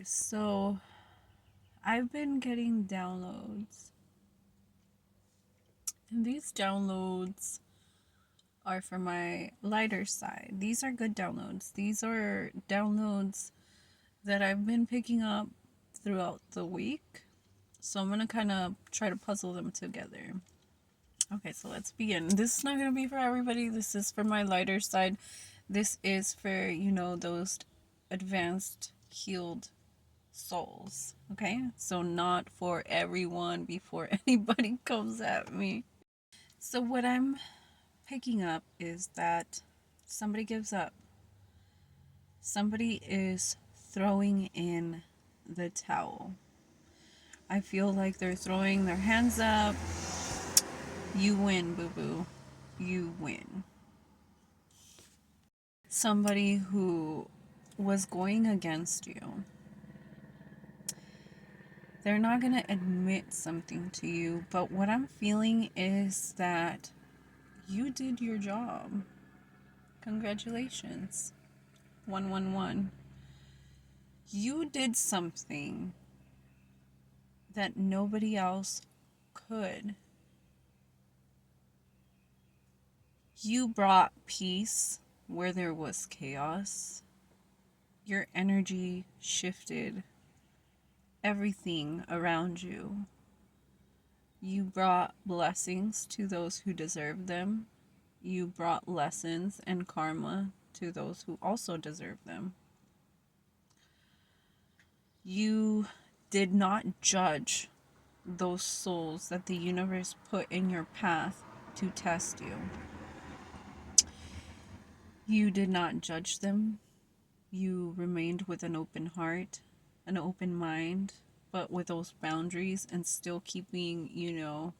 So, I've been getting downloads, and these downloads are for my lighter side. These are good downloads. These are downloads that I've been picking up throughout the week. So, I'm gonna kind of try to puzzle them together. Okay, so let's begin. This is not gonna be for everybody, this is for my lighter side. This is for, those advanced, healed souls. Okay, so not for everyone before anybody comes at me. So what I'm picking up is that somebody gives up. Somebody is throwing in the towel. I feel like they're throwing their hands up. You win, boo boo. You win. Somebody who was going against you, they're not going to admit something to you, but what I'm feeling is that you did your job. Congratulations. 111. You did something that nobody else could. You brought peace where there was chaos. Your energy shifted everything around you. You brought blessings to those who deserve them. You brought lessons and karma to those who also deserve them. You did not judge those souls that the universe put in your path to test you. You did not judge them. You remained with an open heart, an open mind, but with those boundaries and still keeping,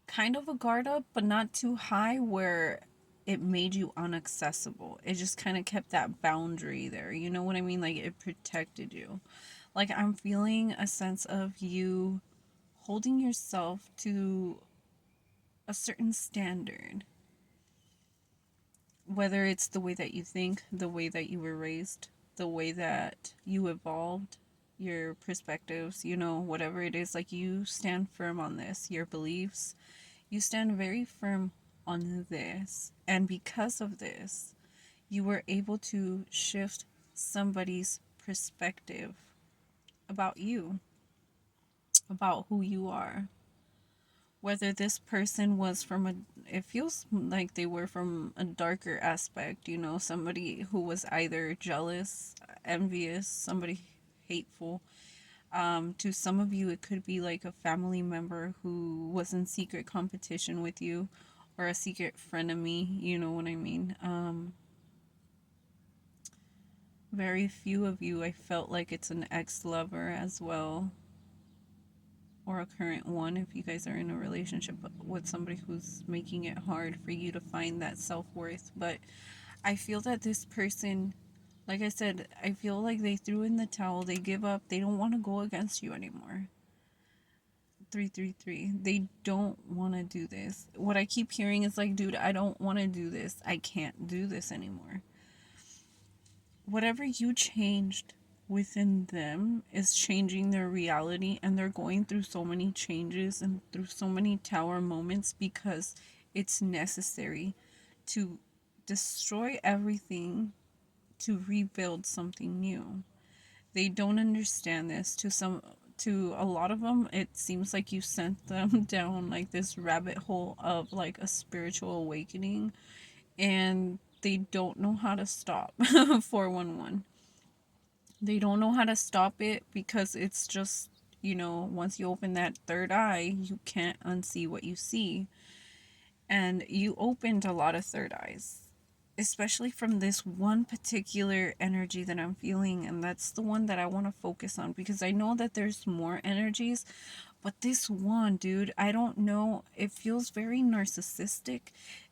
kind of a guard up, but not too high where it made you unaccessible. It just kind of kept that boundary there. You know what I mean? Like it protected you. Like I'm feeling a sense of you holding yourself to a certain standard. Whether it's the way that you think, the way that you were raised, the way that you evolved, your perspectives, whatever it is, like you stand firm on this, your beliefs, you stand very firm on this. And because of this, you were able to shift somebody's perspective about you, about who you are. Whether this person was from it feels like they were from a darker aspect, somebody who was either jealous, envious, somebody hateful. To some of you, it could be like a family member who was in secret competition with you, or a secret frenemy, you know what I mean? Very few of you, I felt like it's an ex-lover as well, or a current one if you guys are in a relationship with somebody who's making it hard for you to find that self-worth. But I feel that this person, like I said, I feel like they threw in the towel, they give up, they don't want to go against you anymore. 333, they don't want to do this. What I keep hearing is like, dude, I don't want to do this, I can't do this anymore. Whatever you changed within them is changing their reality, and they're going through so many changes and through so many tower moments because it's necessary to destroy everything to rebuild something new. They don't understand this. To a lot of them, it seems like you sent them down like this rabbit hole of like a spiritual awakening, and they don't know how to stop. 411, they don't know how to stop it because it's just, once you open that third eye, you can't unsee what you see. And you opened a lot of third eyes, especially from this one particular energy that I'm feeling. And that's the one that I want to focus on, because I know that there's more energies, but this one, dude, I don't know. It feels very narcissistic.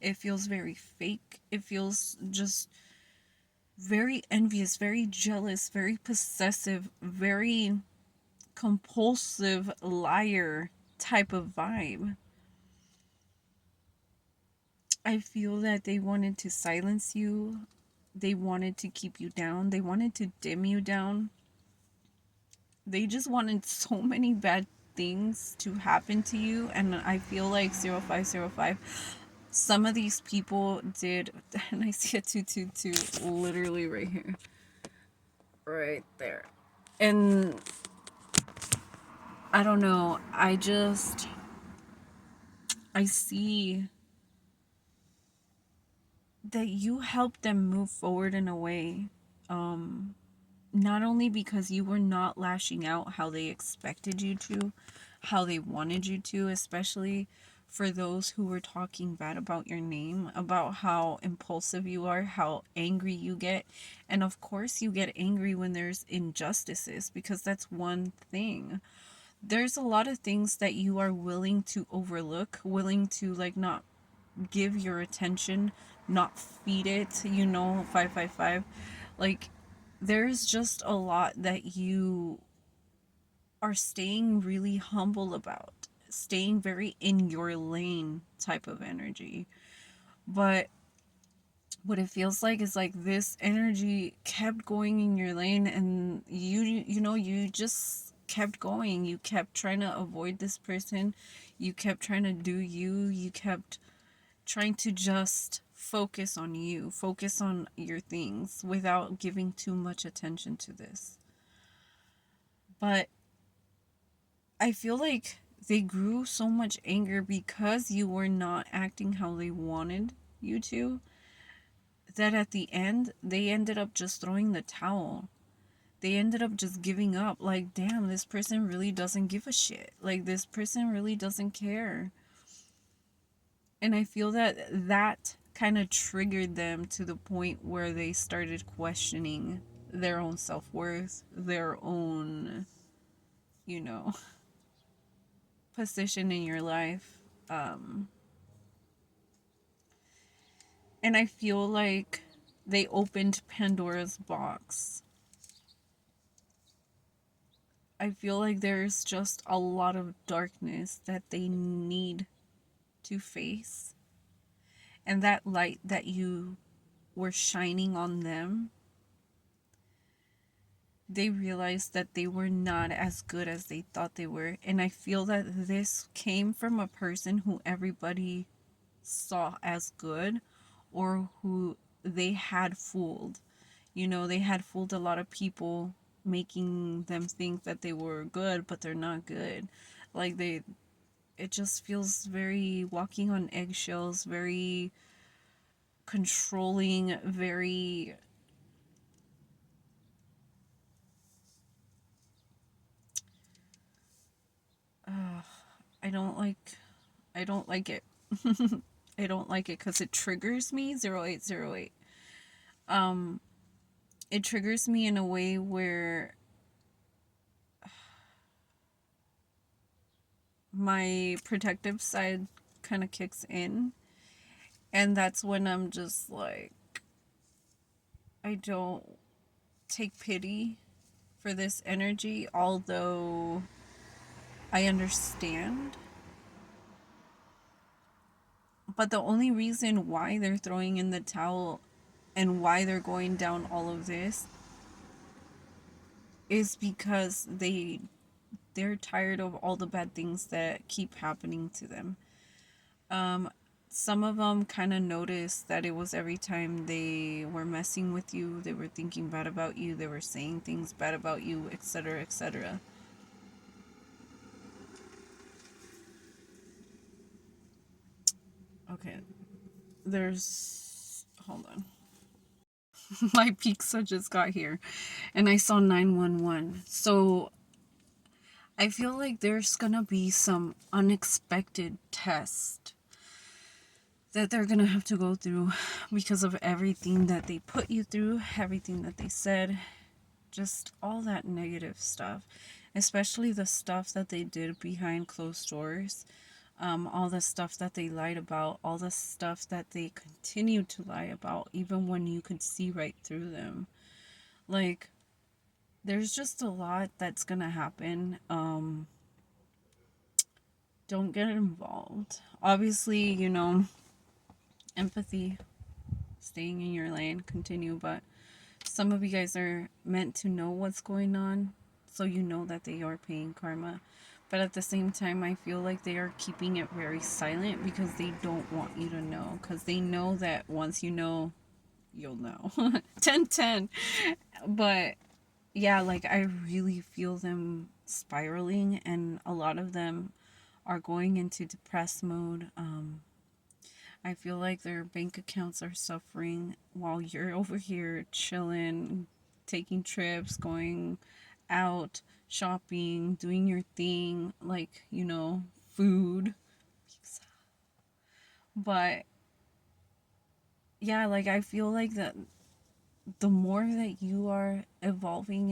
It feels very fake. It feels just very envious, very jealous, very possessive, very compulsive liar type of vibe. I feel that they wanted to silence you. They wanted to keep you down. They wanted to dim you down. They just wanted so many bad things to happen to you. And I feel like 0505, some of these people did. And I see a 222 literally right here, right there. And I don't know, I see that you helped them move forward in a way, not only because you were not lashing out how they expected you to, how they wanted you to, especially for those who were talking bad about your name, about how impulsive you are, how angry you get. And of course, you get angry when there's injustices, because that's one thing. There's a lot of things that you are willing to overlook, willing to like not give your attention, not feed it, 555. Like, there's just a lot that you are staying really humble about, staying very in your lane type of energy. But what it feels like is like this energy kept going in your lane, and you just kept going. You kept trying to avoid this person. You kept trying to do you. You kept trying to just focus on you, focus on your things without giving too much attention to this. But I feel like they grew so much anger because you were not acting how they wanted you to, that at the end, they ended up just throwing the towel. They ended up just giving up. Like, damn, this person really doesn't give a shit. Like, this person really doesn't care. And I feel that kind of triggered them to the point where they started questioning their own self-worth, their own, you know, position in your life. And I feel like they opened Pandora's box. I feel like there's just a lot of darkness that they need to face. And that light that you were shining on them, they realized that they were not as good as they thought they were. And I feel that this came from a person who everybody saw as good, or who they had fooled. They had fooled a lot of people, making them think that they were good, but they're not good. Like, it just feels very walking on eggshells, very controlling, very I don't like I don't like it. I don't like it because it triggers me. 0808. It triggers me in a way where my protective side kind of kicks in, and that's when I'm just like, I don't take pity for this energy, although I understand. But the only reason why they're throwing in the towel and why they're going down all of this is because they're tired of all the bad things that keep happening to them. Some of them kind of noticed that it was every time they were messing with you, they were thinking bad about you, they were saying things bad about you, etc., etc. Okay, hold on. My pizza just got here and I saw 911. So I feel like there's gonna be some unexpected test that they're gonna have to go through because of everything that they put you through, everything that they said, just all that negative stuff, especially the stuff that they did behind closed doors, all the stuff that they lied about, all the stuff that they continued to lie about, even when you could see right through them. Like, there's just a lot that's gonna happen. Don't get involved. Obviously, empathy, staying in your lane, continue, but some of you guys are meant to know what's going on. So you know that they are paying karma. But at the same time, I feel like they are keeping it very silent because they don't want you to know. Because they know that once you know, you'll know. 10/10. But yeah, like I really feel them spiraling, and a lot of them are going into depressed mode. I feel like their bank accounts are suffering while you're over here chilling, taking trips, going out, shopping, doing your thing, like, food. But yeah, like I feel like that the more that you are evolving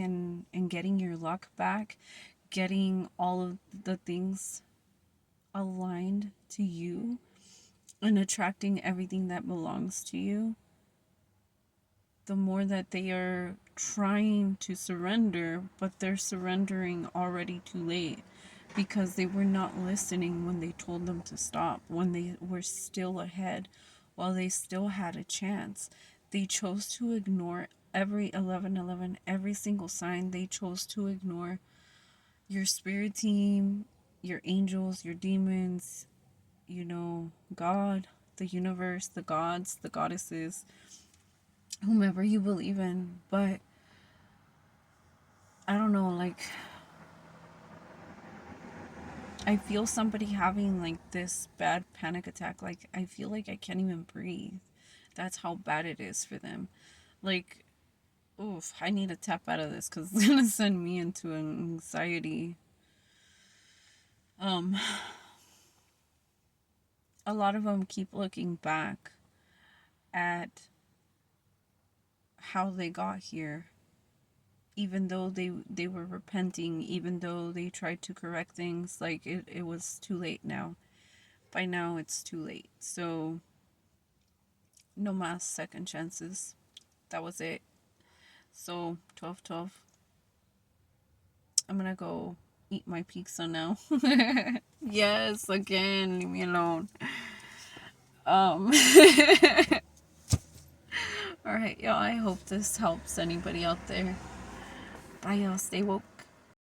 and getting your luck back, getting all of the things aligned to you and attracting everything that belongs to you, the more that they are trying to surrender, but they're surrendering already too late because they were not listening when they told them to stop, when they were still ahead, while they still had a chance. They chose to ignore every 1111, every single sign. They chose to ignore your spirit team, your angels, your demons, God, the universe, the gods, the goddesses, whomever you believe in. But I don't know, like I feel somebody having like this bad panic attack. Like I feel like I can't even breathe. That's how bad it is for them. Like, oof, I need to tap out of this because it's gonna send me into anxiety. Um, a lot of them keep looking back at how they got here, even though they were repenting, even though they tried to correct things. Like it was too late now. By now it's too late. So no más second chances. That was it. So 12/12. I'm gonna go eat my pizza now. Yes, again, leave me alone. Um Alright, y'all, I hope this helps anybody out there. Bye, y'all. Stay woke.